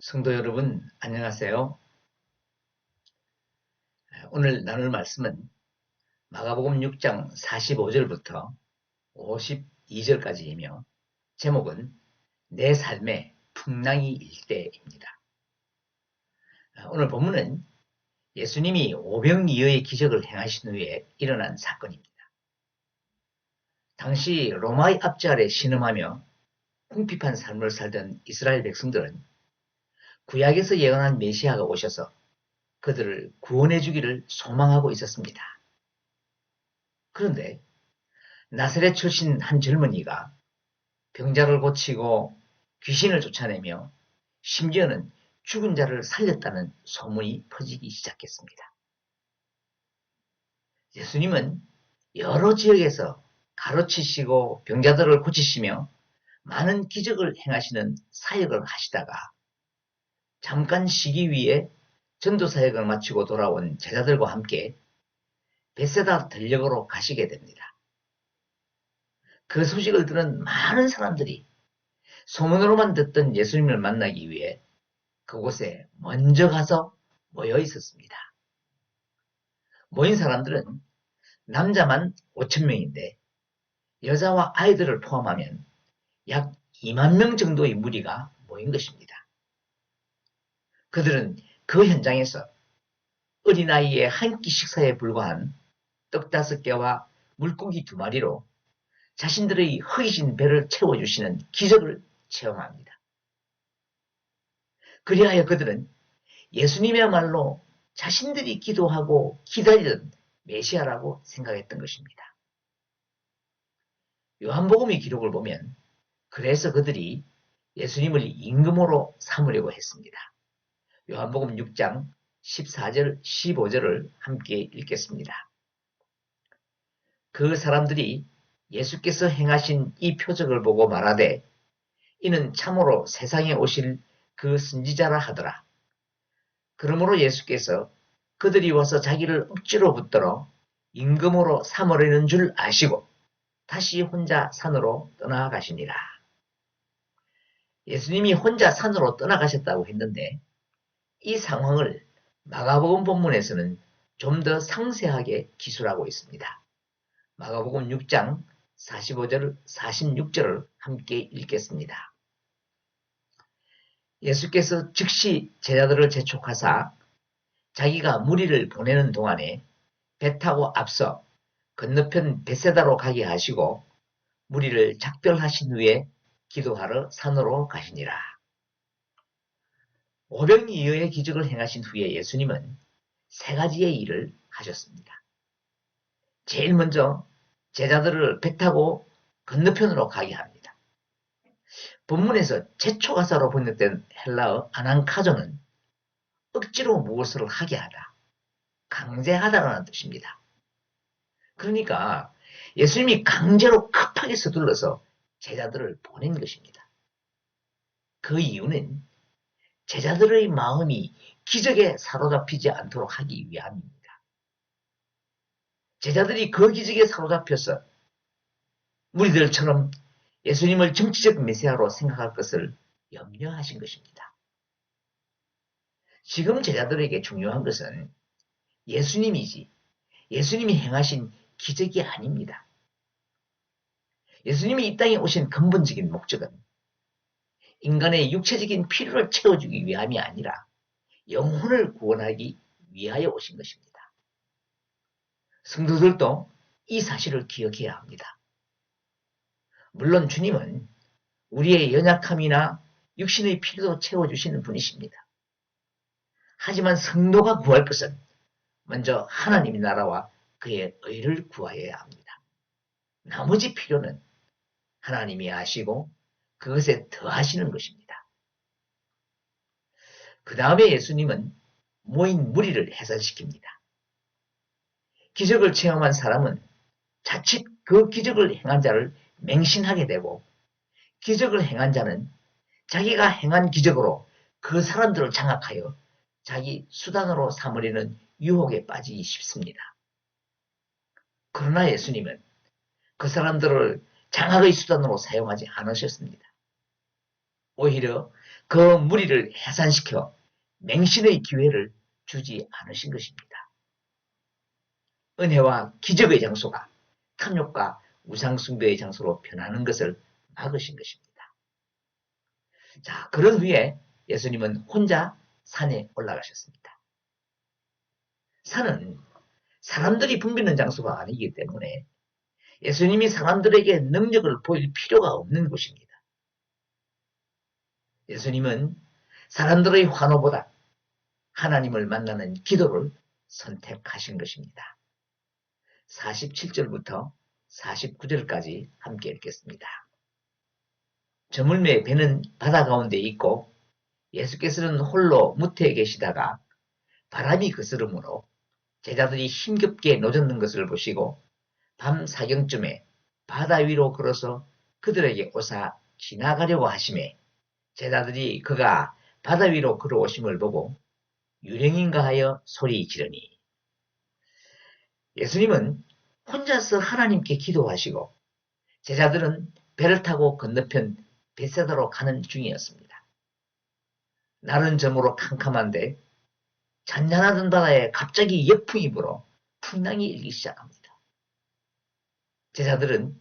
성도 여러분, 안녕하세요. 오늘 나눌 말씀은 마가복음 6장 45절부터 52절까지이며 제목은 내 삶의 풍랑이 일대입니다. 오늘 본문은 예수님이 오병이어의 기적을 행하신 후에 일어난 사건입니다. 당시 로마의 압제 아래 신음하며 궁핍한 삶을 살던 이스라엘 백성들은 구약에서 예언한 메시아가 오셔서 그들을 구원해 주기를 소망하고 있었습니다. 그런데 나사렛 출신 한 젊은이가 병자를 고치고 귀신을 쫓아내며 심지어는 죽은 자를 살렸다는 소문이 퍼지기 시작했습니다. 예수님은 여러 지역에서 가르치시고 병자들을 고치시며 많은 기적을 행하시는 사역을 하시다가 잠깐 쉬기 위해 전도 사역을 마치고 돌아온 제자들과 함께 벳세다 들녘으로 가시게 됩니다. 그 소식을 들은 많은 사람들이 소문으로만 듣던 예수님을 만나기 위해 그곳에 먼저 가서 모여 있었습니다. 모인 사람들은 남자만 5천 명인데 여자와 아이들을 포함하면 약 2만 명 정도의 무리가 모인 것입니다. 그들은 그 현장에서 어린아이의 한 끼 식사에 불과한 떡 5개와 물고기 2마리로 자신들의 허기진 배를 채워주시는 기적을 체험합니다. 그리하여 그들은 예수님이야말로 자신들이 기도하고 기다리던 메시아라고 생각했던 것입니다. 요한복음의 기록을 보면 그래서 그들이 예수님을 임금으로 삼으려고 했습니다. 요한복음 6장 14절 15절을 함께 읽겠습니다. 그 사람들이 예수께서 행하신 이 표적을 보고 말하되 이는 참으로 세상에 오실 그 선지자라 하더라. 그러므로 예수께서 그들이 와서 자기를 억지로 붙들어 임금으로 삼으려는 줄 아시고 다시 혼자 산으로 떠나가시니라. 예수님이 혼자 산으로 떠나가셨다고 했는데 이 상황을 마가복음 본문에서는 좀 더 상세하게 기술하고 있습니다. 마가복음 6장 45절 46절을 함께 읽겠습니다. 예수께서 즉시 제자들을 재촉하사 자기가 무리를 보내는 동안에 배 타고 앞서 건너편 벳세다로 가게 하시고 무리를 작별하신 후에 기도하러 산으로 가시니라. 오병이어의 기적을 행하신 후에 예수님은 3가지의 일을 하셨습니다. 제일 먼저 제자들을 배 타고 건너편으로 가게 합니다. 본문에서 제초가사로 번역된 헬라어 아난카조는 억지로 무엇을 하게 하다, 강제하다라는 뜻입니다. 그러니까 예수님이 강제로 급하게 서둘러서 제자들을 보낸 것입니다. 그 이유는 제자들의 마음이 기적에 사로잡히지 않도록 하기 위함입니다. 제자들이 그 기적에 사로잡혀서 무리들처럼 예수님을 정치적 메시아로 생각할 것을 염려하신 것입니다. 지금 제자들에게 중요한 것은 예수님이지 예수님이 행하신 기적이 아닙니다. 예수님이 이 땅에 오신 근본적인 목적은 인간의 육체적인 필요를 채워주기 위함이 아니라 영혼을 구원하기 위하여 오신 것입니다. 성도들도 이 사실을 기억해야 합니다. 물론 주님은 우리의 연약함이나 육신의 필요도 채워주시는 분이십니다. 하지만 성도가 구할 것은 먼저 하나님의 나라와 그의 의를 구하여야 합니다. 나머지 필요는 하나님이 아시고 그것에 더하시는 것입니다. 그 다음에 예수님은 모인 무리를 해산시킵니다. 기적을 체험한 사람은 자칫 그 기적을 행한 자를 맹신하게 되고 기적을 행한 자는 자기가 행한 기적으로 그 사람들을 장악하여 자기 수단으로 삼으려는 유혹에 빠지기 쉽습니다. 그러나 예수님은 그 사람들을 장악의 수단으로 사용하지 않으셨습니다. 오히려 그 무리를 해산시켜 맹신의 기회를 주지 않으신 것입니다. 은혜와 기적의 장소가 탐욕과 우상숭배의 장소로 변하는 것을 막으신 것입니다. 자, 그런 후에 예수님은 혼자 산에 올라가셨습니다. 산은 사람들이 붐비는 장소가 아니기 때문에 예수님이 사람들에게 능력을 보일 필요가 없는 곳입니다. 예수님은 사람들의 환호보다 하나님을 만나는 기도를 선택하신 것입니다. 47절부터 49절까지 함께 읽겠습니다. 저물매 배는 바다 가운데 있고 예수께서는 홀로 무태에 계시다가 바람이 그스름으로 제자들이 힘겹게 노젓는 것을 보시고 밤 사경쯤에 바다 위로 걸어서 그들에게 오사 지나가려고 하시매 제자들이 그가 바다 위로 걸어오심을 보고 유령인가 하여 소리 지르니 예수님은 혼자서 하나님께 기도하시고 제자들은 배를 타고 건너편 벳세다로 가는 중이었습니다. 날은 저물어 캄캄한데 잔잔하던 바다에 갑자기 역풍이 불어 풍랑이 일기 시작합니다. 제자들은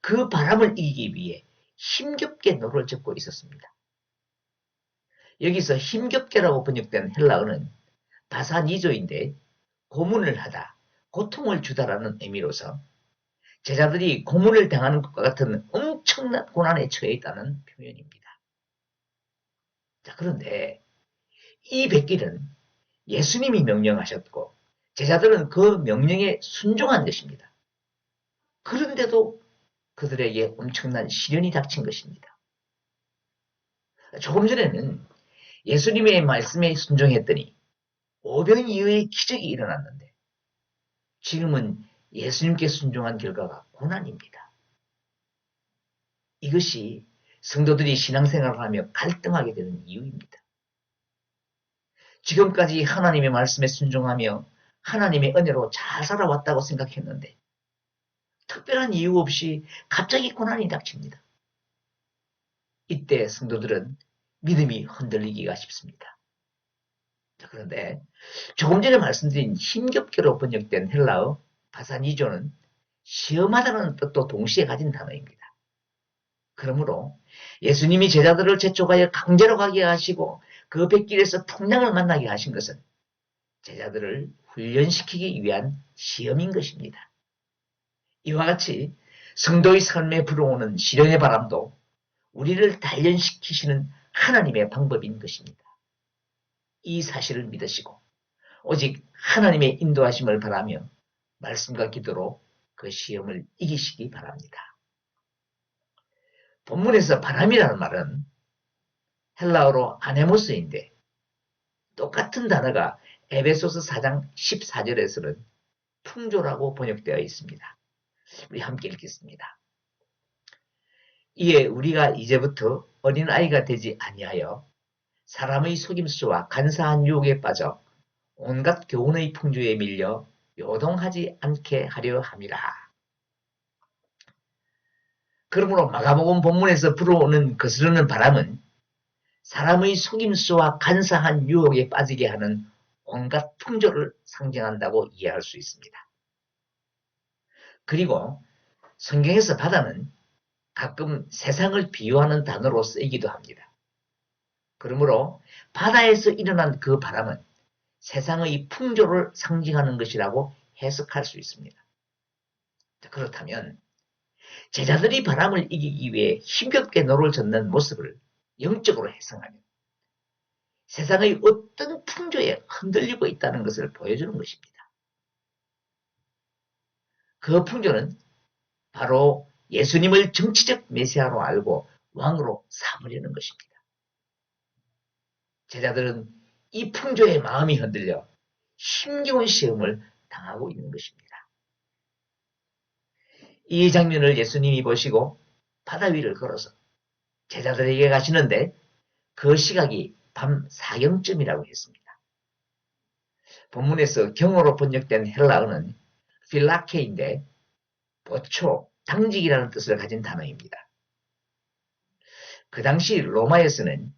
그 바람을 이기기 위해 힘겹게 노를 젓고 있었습니다. 여기서 힘겹게라고 번역된 헬라어는 바사니조인데 고문을 하다, 고통을 주다라는 의미로서 제자들이 고문을 당하는 것과 같은 엄청난 고난에 처해 있다는 표현입니다. 자, 그런데 이 백길은 예수님이 명령하셨고 제자들은 그 명령에 순종한 것입니다. 그런데도 그들에게 엄청난 시련이 닥친 것입니다. 조금 전에는 예수님의 말씀에 순종했더니 오병 이어의 기적이 일어났는데 지금은 예수님께 순종한 결과가 고난입니다. 이것이 성도들이 신앙생활을 하며 갈등하게 되는 이유입니다. 지금까지 하나님의 말씀에 순종하며 하나님의 은혜로 잘 살아왔다고 생각했는데 특별한 이유 없이 갑자기 고난이 닥칩니다. 이때 성도들은 믿음이 흔들리기가 쉽습니다. 그런데 조금 전에 말씀드린 힘겹게로 번역된 헬라어 바사니조는 시험하다는 뜻도 동시에 가진 단어입니다. 그러므로 예수님이 제자들을 재촉하여 강제로 가게 하시고 그 백길에서 풍랑을 만나게 하신 것은 제자들을 훈련시키기 위한 시험인 것입니다. 이와 같이 성도의 삶에 불어오는 시련의 바람도 우리를 단련시키시는 하나님의 방법인 것입니다. 이 사실을 믿으시고 오직 하나님의 인도하심을 바라며 말씀과 기도로 그 시험을 이기시기 바랍니다. 본문에서 바람이라는 말은 헬라어로 아네모스인데 똑같은 단어가 에베소서 4장 14절에서는 풍조라고 번역되어 있습니다. 우리 함께 읽겠습니다. 이에 우리가 이제부터 어린아이가 되지 아니하여 사람의 속임수와 간사한 유혹에 빠져 온갖 교훈의 풍조에 밀려 요동하지 않게 하려 함이라. 그러므로 마가복음 본문에서 불어오는 거스르는 바람은 사람의 속임수와 간사한 유혹에 빠지게 하는 온갖 풍조를 상징한다고 이해할 수 있습니다. 그리고 성경에서 바다는 가끔 세상을 비유하는 단어로 쓰이기도 합니다. 그러므로 바다에서 일어난 그 바람은 세상의 풍조를 상징하는 것이라고 해석할 수 있습니다. 그렇다면 제자들이 바람을 이기기 위해 힘겹게 노를 젓는 모습을 영적으로 해석하면 세상의 어떤 풍조에 흔들리고 있다는 것을 보여주는 것입니다. 그 풍조는 바로 예수님을 정치적 메시아로 알고 왕으로 삼으려는 것입니다. 제자들은 이 풍조의 마음이 흔들려 힘겨운 시험을 당하고 있는 것입니다. 이 장면을 예수님이 보시고 바다 위를 걸어서 제자들에게 가시는데 그 시각이 밤 사경쯤이라고 했습니다. 본문에서 경어로 번역된 헬라어는 필라케인데 보초, 당직이라는 뜻을 가진 단어입니다. 그 당시 로마에서는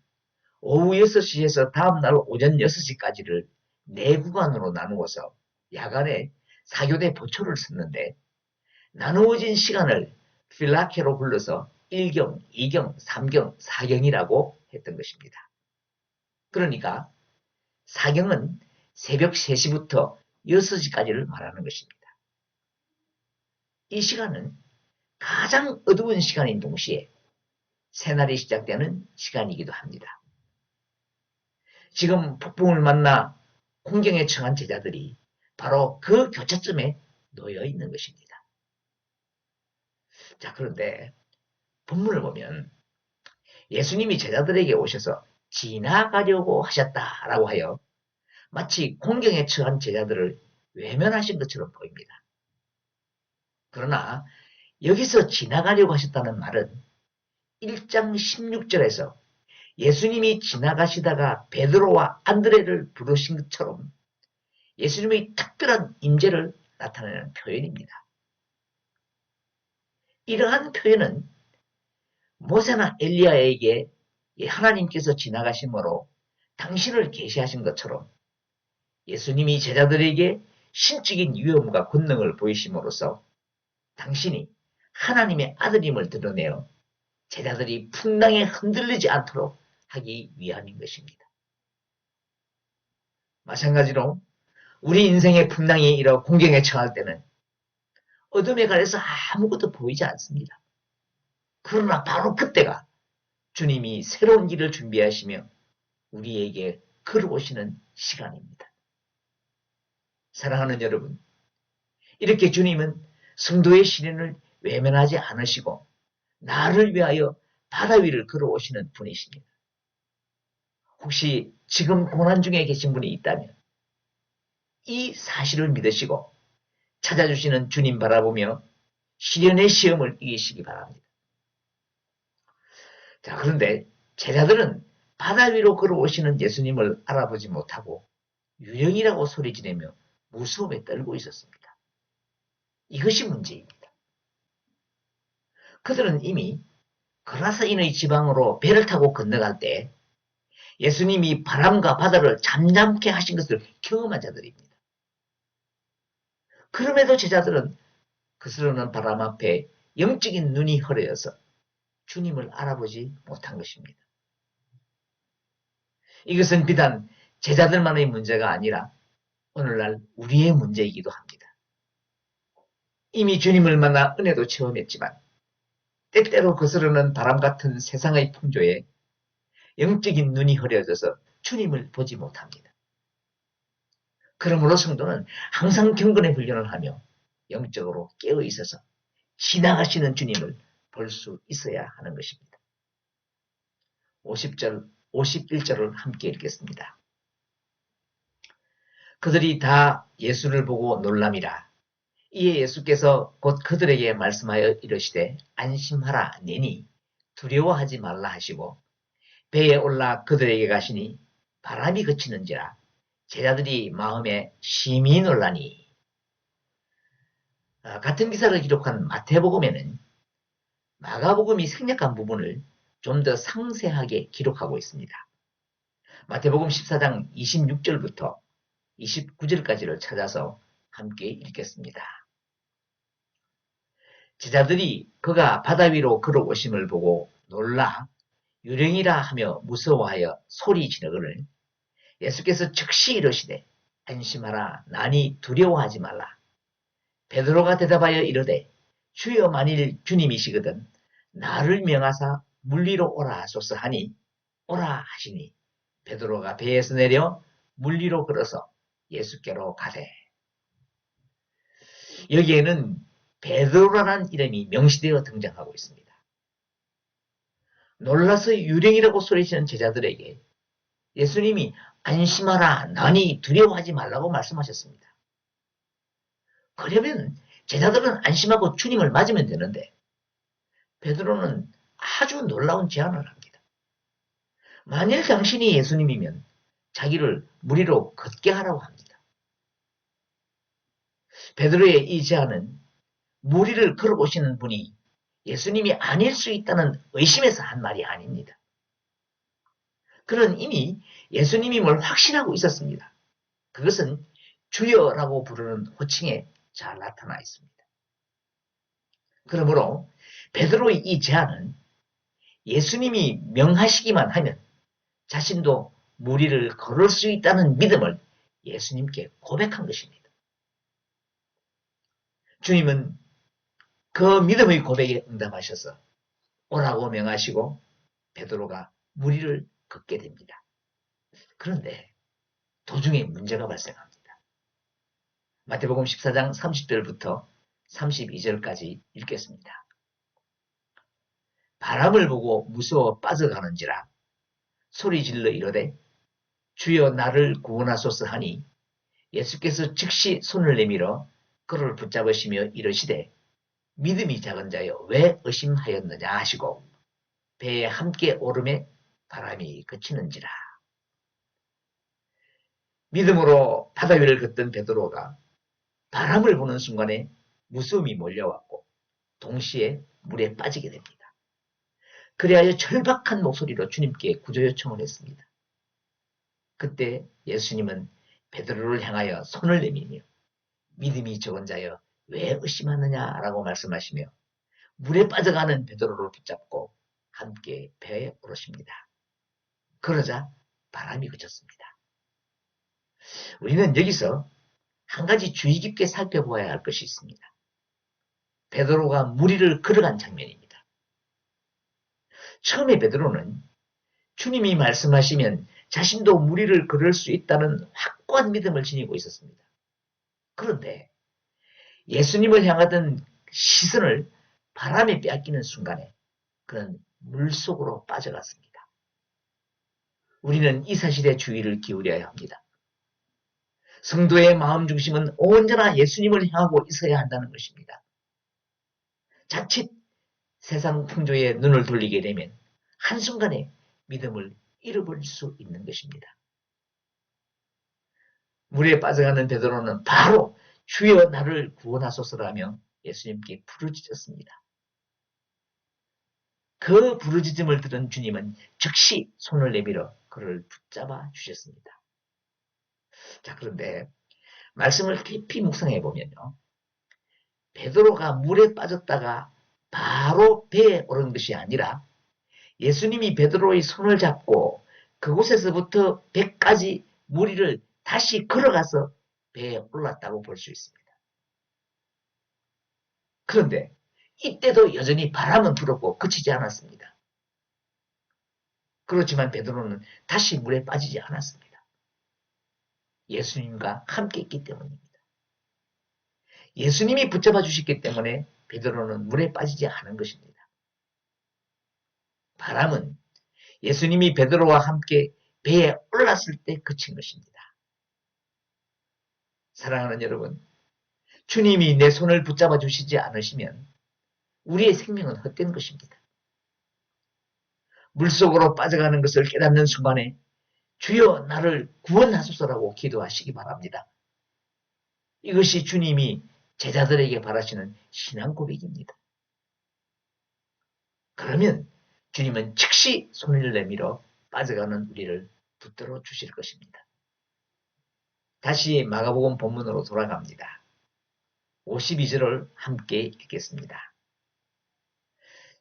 오후 6시에서 다음날 오전 6시까지를 4구간으로 나누어서 야간에 사교대 보초를 썼는데 나누어진 시간을 필라케로 불러서 1경, 2경, 3경, 4경이라고 했던 것입니다. 그러니까 4경은 새벽 3시부터 6시까지를 말하는 것입니다. 이 시간은 가장 어두운 시간인 동시에 새날이 시작되는 시간이기도 합니다. 지금 폭풍을 만나 공경에 처한 제자들이 바로 그 교차점에 놓여 있는 것입니다. 자, 그런데 본문을 보면 예수님이 제자들에게 오셔서 지나가려고 하셨다라고 하여 마치 공경에 처한 제자들을 외면하신 것처럼 보입니다. 그러나 여기서 지나가려고 하셨다는 말은 1장 16절에서 예수님이 지나가시다가 베드로와 안드레를 부르신 것처럼 예수님의 특별한 임재를 나타내는 표현입니다. 이러한 표현은 모세나 엘리야에게 하나님께서 지나가심으로 당신을 계시하신 것처럼 예수님이 제자들에게 신적인 위엄과 권능을 보이심으로써 당신이 하나님의 아들임을 드러내어 제자들이 풍랑에 흔들리지 않도록 하기 위함인 것입니다. 마찬가지로 우리 인생의 풍랑이 이러 공경에 처할 때는 어둠에 가려서 아무것도 보이지 않습니다. 그러나 바로 그때가 주님이 새로운 길을 준비하시며 우리에게 걸어오시는 시간입니다. 사랑하는 여러분, 이렇게 주님은 성도의 시련을 외면하지 않으시고 나를 위하여 바다 위를 걸어오시는 분이십니다. 혹시 지금 고난 중에 계신 분이 있다면 이 사실을 믿으시고 찾아주시는 주님 바라보며 시련의 시험을 이기시기 바랍니다. 자, 그런데 제자들은 바다 위로 걸어오시는 예수님을 알아보지 못하고 유령이라고 소리 지르며 무서움에 떨고 있었습니다. 이것이 문제입니다. 그들은 이미 거라사인의 지방으로 배를 타고 건너갈 때 예수님이 바람과 바다를 잠잠케 하신 것을 경험한 자들입니다. 그럼에도 제자들은 그스르는 바람 앞에 영적인 눈이 흐려져서 주님을 알아보지 못한 것입니다. 이것은 비단 제자들만의 문제가 아니라 오늘날 우리의 문제이기도 합니다. 이미 주님을 만나 은혜도 체험했지만 때때로 거스르는 바람 같은 세상의 풍조에 영적인 눈이 흐려져서 주님을 보지 못합니다. 그러므로 성도는 항상 경건의 훈련을 하며 영적으로 깨어 있어서 지나가시는 주님을 볼 수 있어야 하는 것입니다. 50절, 51절을 함께 읽겠습니다. 그들이 다 예수를 보고 놀람이라. 이에 예수께서 곧 그들에게 말씀하여 이르시되 안심하라 내니 두려워하지 말라 하시고 배에 올라 그들에게 가시니 바람이 그치는지라 제자들이 마음에 심히 놀라니. 같은 기사를 기록한 마태복음에는 마가복음이 생략한 부분을 좀 더 상세하게 기록하고 있습니다. 마태복음 14장 26절부터 29절까지를 찾아서 함께 읽겠습니다. 제자들이 그가 바다 위로 걸어오심을 보고 놀라 유령이라 하며 무서워하여 소리 지르거늘 예수께서 즉시 이르시되 안심하라 나니 두려워하지 말라. 베드로가 대답하여 이르되 주여 만일 주님이시거든 나를 명하사 물 위로 오라 하소서 하니 오라 하시니 베드로가 배에서 내려 물 위로 걸어서 예수께로 가되. 여기에는 베드로라는 이름이 명시되어 등장하고 있습니다. 놀라서 유령이라고 소리치는 제자들에게 예수님이 안심하라 나니 두려워하지 말라고 말씀하셨습니다. 그러면 제자들은 안심하고 주님을 맞으면 되는데 베드로는 아주 놀라운 제안을 합니다. 만일 당신이 예수님이면 자기를 물 위로 걷게 하라고 합니다. 베드로의 이 제안은 무리를 걸어오시는 분이 예수님이 아닐 수 있다는 의심에서 한 말이 아닙니다. 그는 이미 예수님임을 확신하고 있었습니다. 그것은 주여라고 부르는 호칭에 잘 나타나 있습니다. 그러므로 베드로의 이 제안은 예수님이 명하시기만 하면 자신도 무리를 걸을 수 있다는 믿음을 예수님께 고백한 것입니다. 주님은 그 믿음의 고백에 응답하셔서 오라고 명하시고 베드로가 무리를 걷게 됩니다. 그런데 도중에 문제가 발생합니다. 마태복음 14장 30절부터 32절까지 읽겠습니다. 바람을 보고 무서워 빠져가는지라 소리질러 이르되 주여 나를 구원하소서 하니 예수께서 즉시 손을 내밀어 그를 붙잡으시며 이르시되 믿음이 작은 자여 왜 의심하였느냐 하시고 배에 함께 오름에 바람이 그치는지라. 믿음으로 바다 위를 걷던 베드로가 바람을 보는 순간에 무서움이 몰려왔고 동시에 물에 빠지게 됩니다. 그리하여 절박한 목소리로 주님께 구조 요청을 했습니다. 그때 예수님은 베드로를 향하여 손을 내밀며 믿음이 적은 자여 왜 의심하느냐라고 말씀하시며 물에 빠져가는 베드로를 붙잡고 함께 배에 오르십니다. 그러자 바람이 그쳤습니다. 우리는 여기서 한 가지 주의 깊게 살펴보아야 할 것이 있습니다. 베드로가 무리를 걸어간 장면입니다. 처음에 베드로는 주님이 말씀하시면 자신도 무리를 걸을 수 있다는 확고한 믿음을 지니고 있었습니다. 그런데 예수님을 향하던 시선을 바람에 빼앗기는 순간에 그는 물속으로 빠져갔습니다. 우리는 이 사실에 주의를 기울여야 합니다. 성도의 마음 중심은 언제나 예수님을 향하고 있어야 한다는 것입니다. 자칫 세상 풍조에 눈을 돌리게 되면 한순간에 믿음을 잃어버릴 수 있는 것입니다. 물에 빠져가는 베드로는 바로 주여 나를 구원하소서라며 예수님께 부르짖었습니다. 그 부르짖음을 들은 주님은 즉시 손을 내밀어 그를 붙잡아 주셨습니다. 자, 그런데 말씀을 깊이 묵상해 보면요. 베드로가 물에 빠졌다가 바로 배에 오른 것이 아니라 예수님이 베드로의 손을 잡고 그곳에서부터 배까지 무리를 다시 걸어가서 배에 올랐다고 볼 수 있습니다. 그런데 이때도 여전히 바람은 불었고 그치지 않았습니다. 그렇지만 베드로는 다시 물에 빠지지 않았습니다. 예수님과 함께 있기 때문입니다. 예수님이 붙잡아 주셨기 때문에 베드로는 물에 빠지지 않은 것입니다. 바람은 예수님이 베드로와 함께 배에 올랐을 때 그친 것입니다. 사랑하는 여러분, 주님이 내 손을 붙잡아 주시지 않으시면 우리의 생명은 헛된 것입니다. 물속으로 빠져가는 것을 깨닫는 순간에 주여 나를 구원하소서라고 기도하시기 바랍니다. 이것이 주님이 제자들에게 바라시는 신앙 고백입니다. 그러면 주님은 즉시 손을 내밀어 빠져가는 우리를 붙들어 주실 것입니다. 다시 마가복음 본문으로 돌아갑니다. 52절을 함께 읽겠습니다.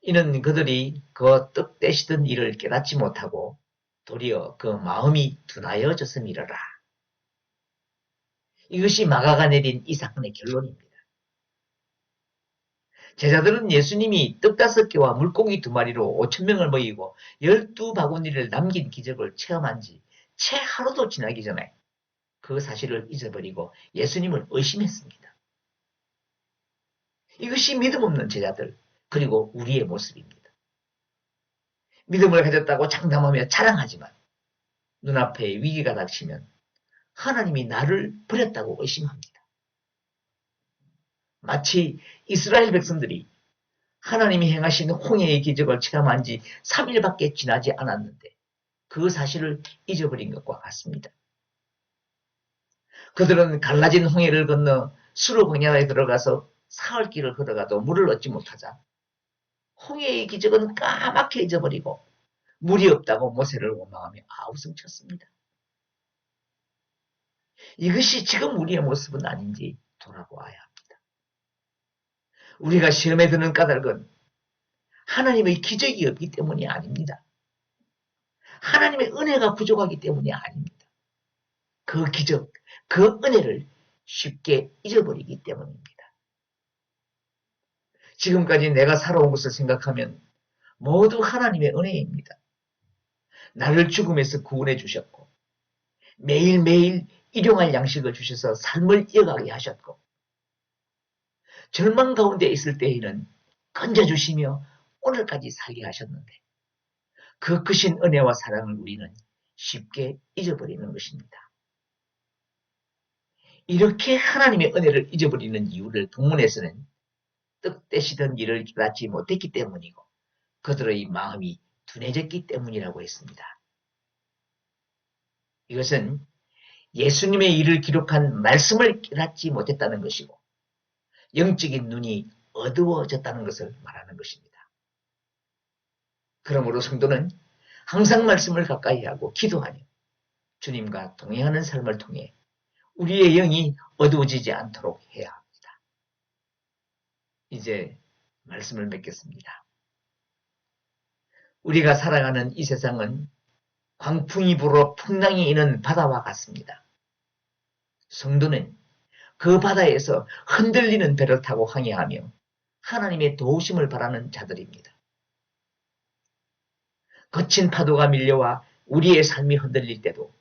이는 그들이 그 떡 떼시던 일을 깨닫지 못하고 도리어 그 마음이 둔하여졌음이러라. 이것이 마가가 내린 이 사건의 결론입니다. 제자들은 예수님이 떡 5개와 물고기 2마리로 5,000명을 먹이고 12바구니를 남긴 기적을 체험한 지 채 하루도 지나기 전에 그 사실을 잊어버리고 예수님을 의심했습니다. 이것이 믿음 없는 제자들 그리고 우리의 모습입니다. 믿음을 가졌다고 장담하며 자랑하지만 눈앞에 위기가 닥치면 하나님이 나를 버렸다고 의심합니다. 마치 이스라엘 백성들이 하나님이 행하신 홍해의 기적을 체험한 지 3일밖에 지나지 않았는데 그 사실을 잊어버린 것과 같습니다. 그들은 갈라진 홍해를 건너 수로 광야에 들어가서 사흘 길을 걸어가도 물을 얻지 못하자 홍해의 기적은 까맣게 잊어버리고 물이 없다고 모세를 원망하며 아우성쳤습니다. 이것이 지금 우리의 모습은 아닌지 돌아보아야 합니다. 우리가 시험에 드는 까닭은 하나님의 기적이 없기 때문이 아닙니다. 하나님의 은혜가 부족하기 때문이 아닙니다. 그 기적, 그 은혜를 쉽게 잊어버리기 때문입니다. 지금까지 내가 살아온 것을 생각하면 모두 하나님의 은혜입니다. 나를 죽음에서 구원해 주셨고 매일매일 일용할 양식을 주셔서 삶을 이어가게 하셨고 절망 가운데 있을 때에는 건져주시며 오늘까지 살게 하셨는데 그 크신 은혜와 사랑을 우리는 쉽게 잊어버리는 것입니다. 이렇게 하나님의 은혜를 잊어버리는 이유를 본문에서는 뜻되시던 일을 깨닫지 못했기 때문이고 그들의 마음이 둔해졌기 때문이라고 했습니다. 이것은 예수님의 일을 기록한 말씀을 깨닫지 못했다는 것이고 영적인 눈이 어두워졌다는 것을 말하는 것입니다. 그러므로 성도는 항상 말씀을 가까이 하고 기도하며 주님과 동행하는 삶을 통해 우리의 영이 어두워지지 않도록 해야 합니다. 이제 말씀을 맺겠습니다. 우리가 살아가는 이 세상은 광풍이 불어 풍랑이 있는 바다와 같습니다. 성도는 그 바다에서 흔들리는 배를 타고 항해하며 하나님의 도우심을 바라는 자들입니다. 거친 파도가 밀려와 우리의 삶이 흔들릴 때도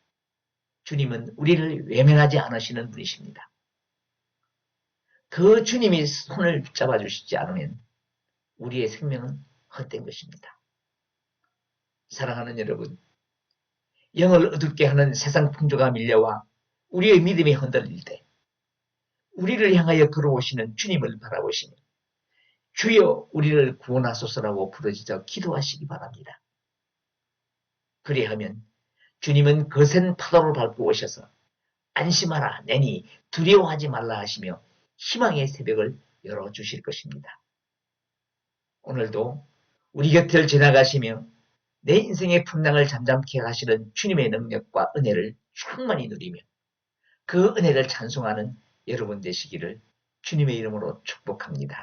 주님은 우리를 외면하지 않으시는 분이십니다. 그 주님이 손을 붙잡아 주시지 않으면 우리의 생명은 헛된 것입니다. 사랑하는 여러분, 영을 어둡게 하는 세상 풍조가 밀려와 우리의 믿음이 흔들릴 때 우리를 향하여 걸어오시는 주님을 바라보시며 주여 우리를 구원하소서라고 부르짖어 기도하시기 바랍니다. 그리하면 주님은 거센 파도를 밟고 오셔서 안심하라 내니 두려워하지 말라 하시며 희망의 새벽을 열어주실 것입니다. 오늘도 우리 곁을 지나가시며 내 인생의 풍랑을 잠잠케 하시는 주님의 능력과 은혜를 충만히 누리며 그 은혜를 찬송하는 여러분 되시기를 주님의 이름으로 축복합니다.